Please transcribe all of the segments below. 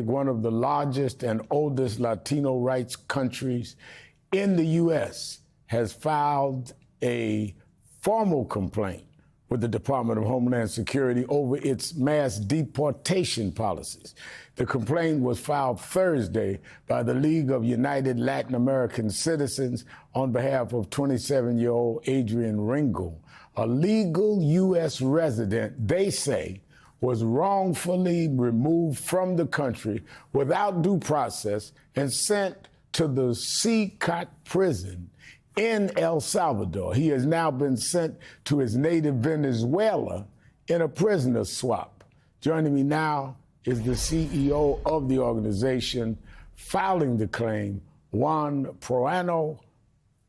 one of the largest and oldest Latino rights countries in the U.S., has filed a formal complaint with the Department of Homeland Security over its mass deportation policies. The complaint was filed Thursday by the League of United Latin American Citizens on behalf of 27-year-old Adrian Ringo, a legal U.S. resident, they say, was wrongfully removed from the country without due process and sent to the CICOT prison in El Salvador. He has now been sent to his native Venezuela in a prisoner swap. Joining me now is the CEO of the organization filing the claim, Juan Proano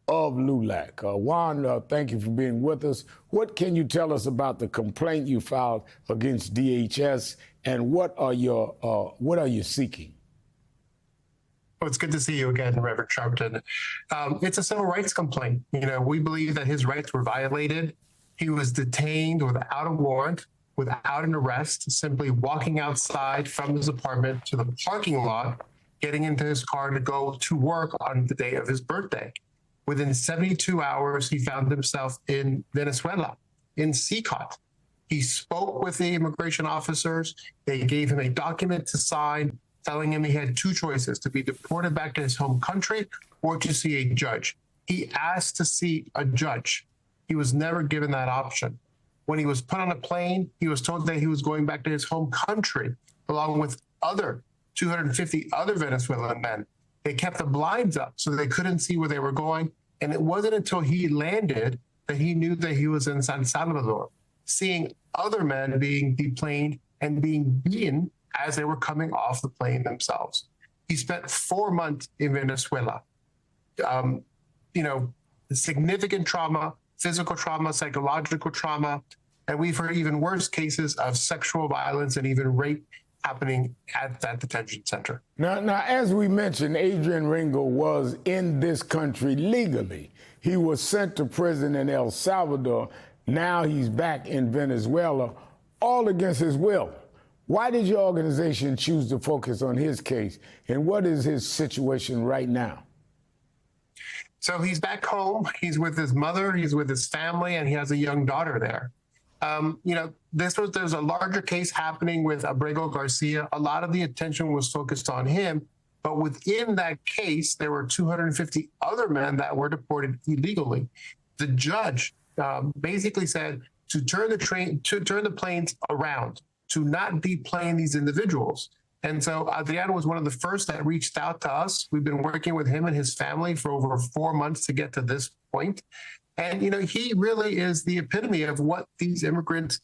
of LULAC. Juan, thank you for being with us. What can you tell us about the complaint you filed against DHS, and what are you seeking? Oh, it's good to see you again, Reverend Sharpton. It's a civil rights complaint. We believe that his rights were violated. He was detained without a warrant, without an arrest, simply walking outside from his apartment to the parking lot, getting into his car to go to work on the day of his birthday. Within 72 hours, he found himself in Venezuela, in CICOT. He spoke with the immigration officers. They gave him a document to sign, telling him he had two choices: to be deported back to his home country or to see a judge. He asked to see a judge. He was never given that option. When he was put on a plane, he was told that he was going back to his home country, along with 250 other Venezuelan men. They kept the blinds up so they couldn't see where they were going. And it wasn't until he landed that he knew that he was in San Salvador, seeing other men being deplaned and being beaten as they were coming off the plane themselves. He spent 4 months in Venezuela. Significant trauma, physical trauma, psychological trauma, and we've heard even worse cases of sexual violence and even rape happening at that detention center. Now, as we mentioned, Adrian Ringo was in this country legally. He was sent to prison in El Salvador. Now he's back in Venezuela, all against his will. Why did your organization choose to focus on his case, and what is his situation right now? So he's back home. He's with his mother, he's with his family, and he has a young daughter there. There's a larger case happening with Abrego Garcia. A lot of the attention was focused on him, but within that case, there were 250 other men that were deported illegally. The judge basically said to turn the planes around, to not deplane these individuals. And so Adriano was one of the first that reached out to us. We've been working with him and his family for over 4 months to get to this point. And, he really is the epitome of what these immigrants,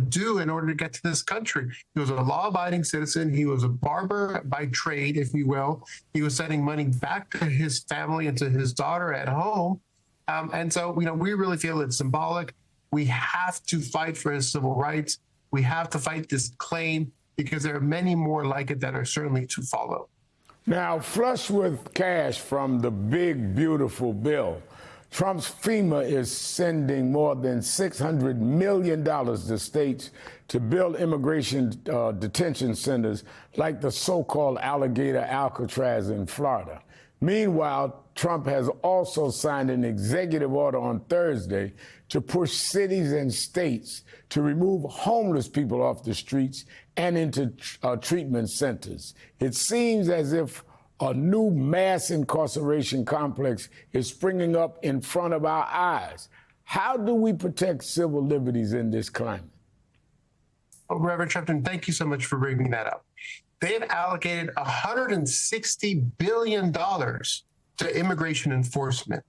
do in order to get to this country. He was a law-abiding citizen. He was a barber by trade, if you will. He was sending money back to his family and to his daughter at home. And so, we really feel it's symbolic. We have to fight for his civil rights. We have to fight this claim because there are many more like it that are certainly to follow. Now, flush with cash from the big, beautiful bill, Trump's FEMA is sending more than $600 million to states to build immigration detention centers like the so-called Alligator Alcatraz in Florida. Meanwhile, Trump has also signed an executive order on Thursday to push cities and states to remove homeless people off the streets and into treatment centers. It seems as if a new mass incarceration complex is springing up in front of our eyes. How do we protect civil liberties in this climate? Oh, Reverend Sharpton, thank you so much for bringing that up. They have allocated $160 billion to immigration enforcement.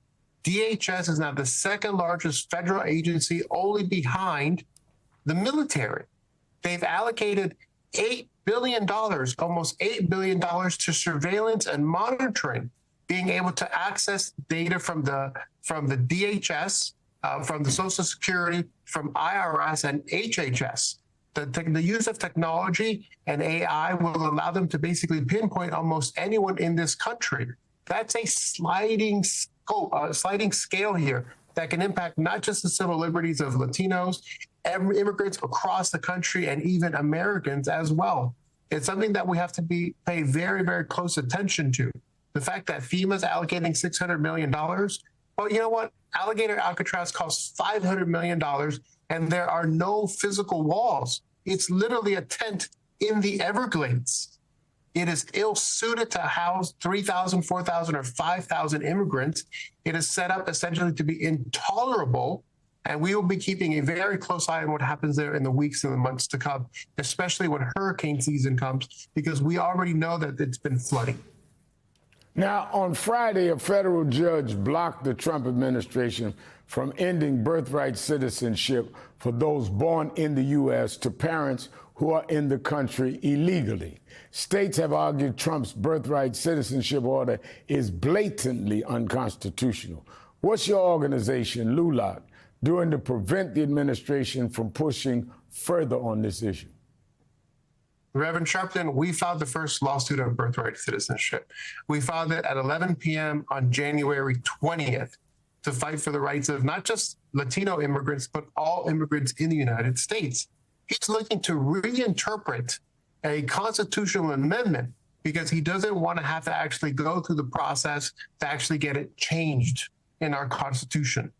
DHS is now the second largest federal agency, only behind the military. They've allocated $8 billion, almost $8 billion to surveillance and monitoring, being able to access data from the DHS, from the Social Security, from IRS and HHS. The use of technology and AI will allow them to basically pinpoint almost anyone in this country. That's a sliding scale here that can impact not just the civil liberties of Latinos, immigrants across the country, and even Americans as well. It's something that we have to pay very, very close attention to. The fact that FEMA's allocating $600 million. Well, you know what? Alligator Alcatraz costs $500 million, and there are no physical walls. It's literally a tent in the Everglades. It is ill-suited to house 3,000, 4,000, or 5,000 immigrants. It is set up essentially to be intolerable, and we will be keeping a very close eye on what happens there in the weeks and the months to come, especially when hurricane season comes, because we already know that it's been flooding. Now, on Friday, a federal judge blocked the Trump administration from ending birthright citizenship for those born in the U.S. to parents who are in the country illegally. States have argued Trump's birthright citizenship order is blatantly unconstitutional. What's your organization, LULAC, doing to prevent the administration from pushing further on this issue? Reverend Sharpton, we filed the first lawsuit on birthright citizenship. We filed it at 11 p.m. on January 20th to fight for the rights of not just Latino immigrants, but all immigrants in the United States. He's looking to reinterpret a constitutional amendment because he doesn't want to have to actually go through the process to actually get it changed in our Constitution.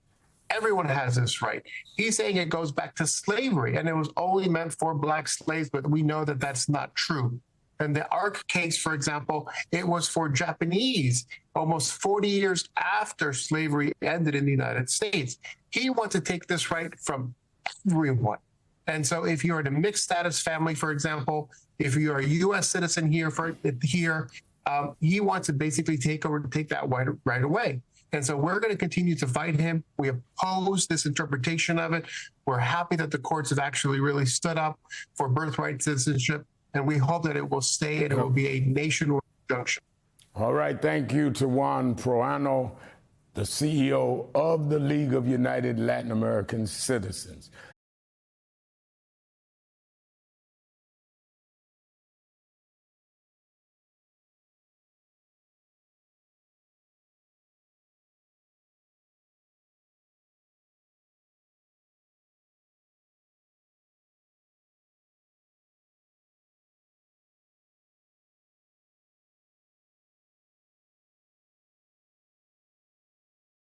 Everyone has this right. He's saying it goes back to slavery and it was only meant for Black slaves, but we know that that's not true. In the ARC case, for example, it was for Japanese almost 40 years after slavery ended in the United States. He wants to take this right from everyone. And so if you're in a mixed status family, for example, if you're a U.S. citizen here, he wants to basically take that right away. And so we're going to continue to fight him. We oppose this interpretation of it. We're happy that the courts have actually really stood up for birthright citizenship, and we hope that it will stay and it will be a nationwide injunction. All right. Thank you to Juan Proano, the CEO of the League of United Latin American Citizens.